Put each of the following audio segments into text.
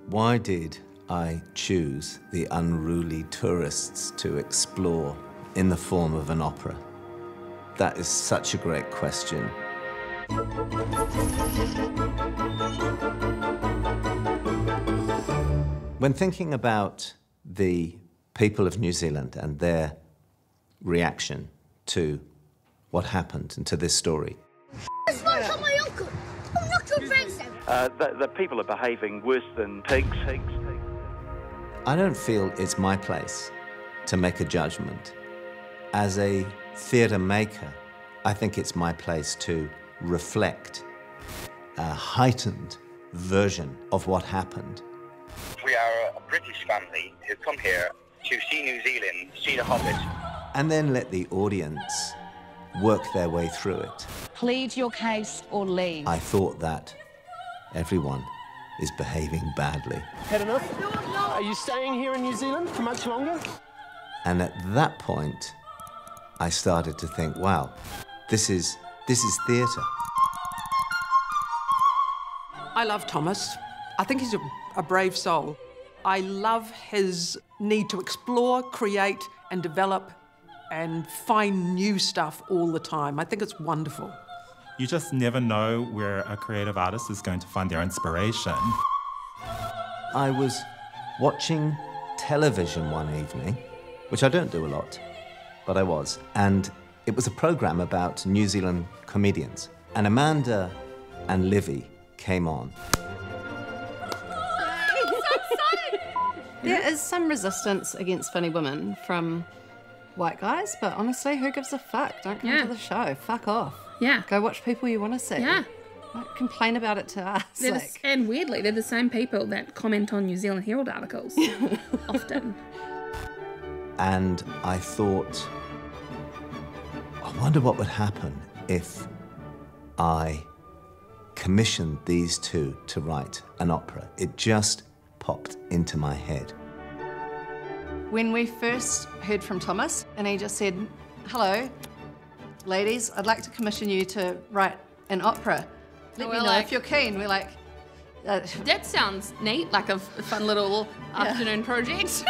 Why did I choose the unruly tourists to explore in the form of an opera? That is such a great question. When thinking about the people of New Zealand and their reaction to what happened and to this story. It's not my uncle. I'm not your grandson. The people are behaving worse than pigs. I don't feel it's my place to make a judgment. As a theatre maker, I think it's my place to reflect a heightened version of what happened. We are a British family who come here to see New Zealand, see the Hobbit. And then let the audience work their way through it. Plead your case or leave. I thought that everyone is behaving badly. Had enough? Are you staying here in New Zealand for much longer? And at that point, I started to think, wow, this is theatre. I love Thomas. I think he's a brave soul. I love his need to explore, create and develop and find new stuff all the time. I think it's wonderful. You just never know where a creative artist is going to find their inspiration. I was watching television one evening, which I don't do a lot, but I was, and it was a program about New Zealand comedians. And Amanda and Livy came on. There is some resistance against funny women from white guys, but honestly, who gives a fuck? Don't come to the show. Fuck off. Yeah. Go watch people you want to see. Yeah. Don't complain about it to us. And weirdly, they're the same people that comment on New Zealand Herald articles often. And I thought, I wonder what would happen if I commissioned these two to write an opera. It just popped into my head. When we first heard from Thomas, and he just said, hello, ladies, I'd like to commission you to write an opera. Let me know if you're keen. We're like... that sounds neat, like a fun little afternoon project.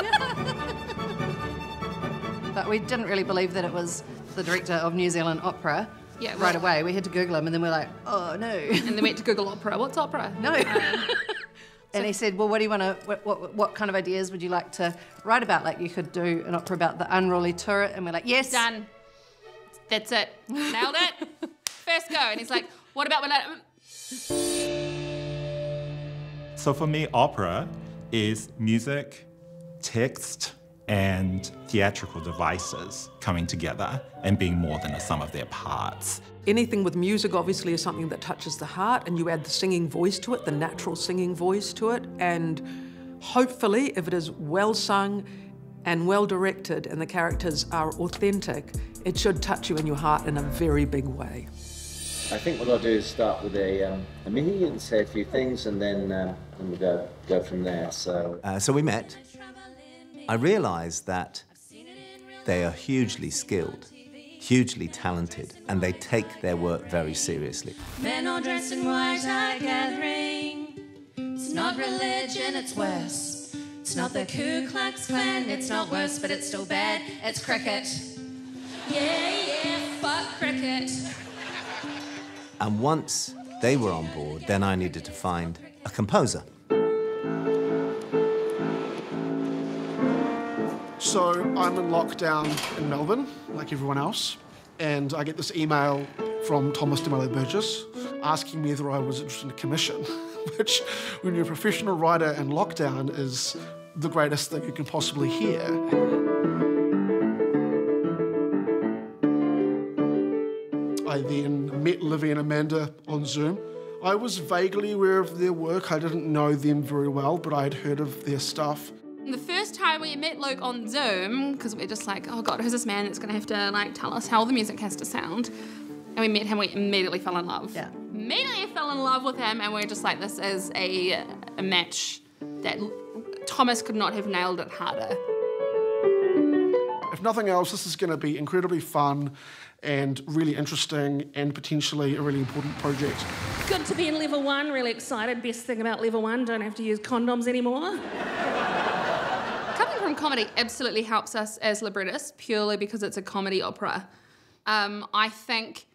But we didn't really believe that it was the director of New Zealand Opera. Yeah, right away. We had to Google him, and then we're like, oh, no. And then we went to Google opera. What's opera? No. And he said, well, what do you want to, what kind of ideas would you like to write about? Like, you could do an opera about the Unruly turret. And we're like, yes. Done. That's it. Nailed it. First go. And he's like, what about... So for me, opera is music, text, and theatrical devices coming together and being more than a sum of their parts. Anything with music obviously is something that touches the heart, and you add the singing voice to it, the natural singing voice to it, and hopefully if it is well sung and well directed and the characters are authentic, it should touch you in your heart in a very big way. I think what I'll do is start with a mihi and say a few things, and then we'll go from there. So we met. I realised that they are hugely skilled, hugely talented, and they take their work very seriously. Men all dressed in white are gathering. It's not religion, it's worse. It's not the Ku Klux Klan, it's not worse, but it's still bad. It's cricket. Yeah, fuck cricket. And once they were on board, then I needed to find a composer. So I'm in lockdown in Melbourne, like everyone else, and I get this email from Thomas de Mello Burgess asking me whether I was interested in a commission, which, when you're a professional writer in lockdown, is the greatest thing you can possibly hear. I then met Livy and Amanda on Zoom. I was vaguely aware of their work. I didn't know them very well, but I had heard of their stuff. The first time we met Luke on Zoom, because we're just like, oh God, who's this man that's gonna have to like tell us how the music has to sound? And we met him, we immediately fell in love. Yeah. Immediately fell in love with him, and we're just like, this is a match that Thomas could not have nailed it harder. if nothing else, this is going to be incredibly fun and really interesting and potentially a really important project. Good to be in level 1, really excited. Best thing about level 1, don't have to use condoms anymore. Coming from comedy absolutely helps us as librettists, purely because it's a comedy opera. I think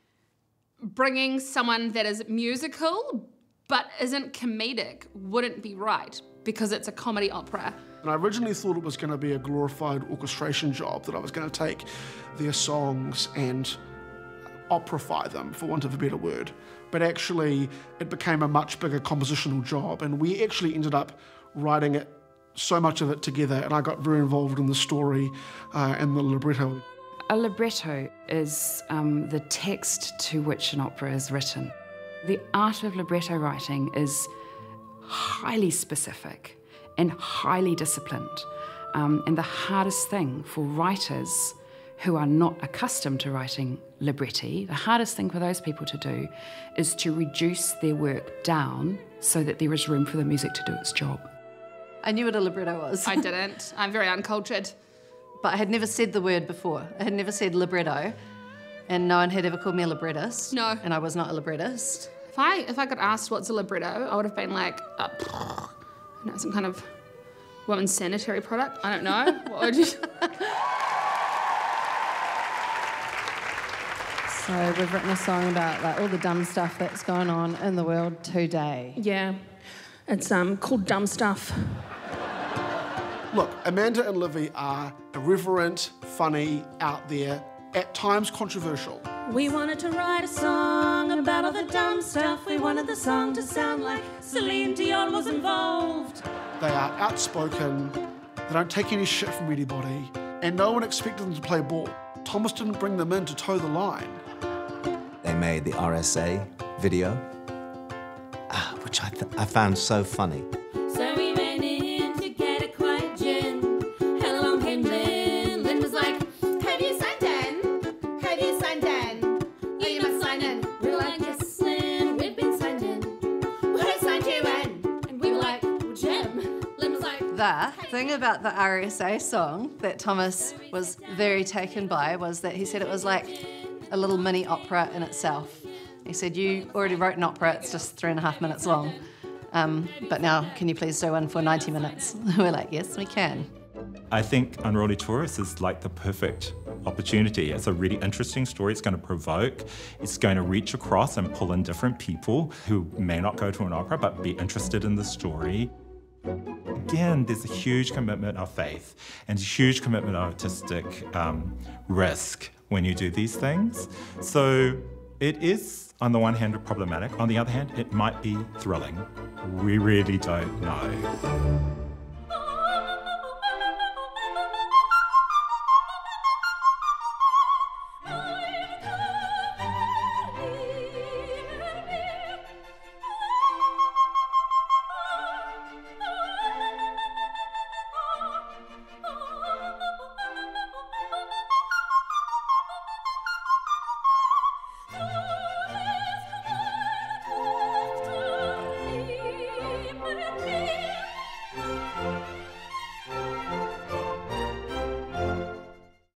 bringing someone that is musical but isn't comedic wouldn't be right, because it's a comedy opera. And I originally thought it was going to be a glorified orchestration job, that I was going to take their songs and operify them, for want of a better word. But actually, it became a much bigger compositional job, and we actually ended up writing it, so much of it together, and I got very involved in the story and the libretto. A libretto is the text to which an opera is written. The art of libretto writing is highly specific and highly disciplined. And the hardest thing for writers who are not accustomed to writing libretti, the hardest thing for those people to do is to reduce their work down so that there is room for the music to do its job. I knew what a libretto was. I didn't. I'm very uncultured. But I had never said the word before. I had never said libretto, and no one had ever called me a librettist. No. And I was not a librettist. If I got asked what's a libretto, I would have been like, some kind of women's sanitary product. I don't know. What would you? So we've written a song about like all the dumb stuff that's going on in the world today. Yeah, it's called Dumb Stuff. Look, Amanda and Livy are irreverent, funny, out there, at times controversial. We wanted to write a song about all the dumb stuff. We wanted the song to sound like Celine Dion was involved. They are outspoken, they don't take any shit from anybody, and no one expected them to play ball. Thomas didn't bring them in to toe the line. They made the RSA video, which I found so funny. So we went in to get a quiet gin. And along came Lynn. Lynn was like, have you signed in? Have you signed in? Yeah, you must sign in. We were like, yes, Lynn, we've been signed in. Who signed you in? And we were like, well, Jim. Lynn was like... The thing about the RSA song that Thomas was very taken by was that he said it was like a little mini opera in itself. He said, you already wrote an opera, it's just 3.5 minutes long. But now, can you please do one for 90 minutes? We're like, yes, we can. I think Unruly Tourist is like the perfect opportunity. It's a really interesting story. It's going to provoke. It's going to reach across and pull in different people who may not go to an opera but be interested in the story. Again, there's a huge commitment of faith and a huge commitment of artistic risk when you do these things. So it is, on the one hand, problematic. On the other hand, it might be thrilling. We really don't know.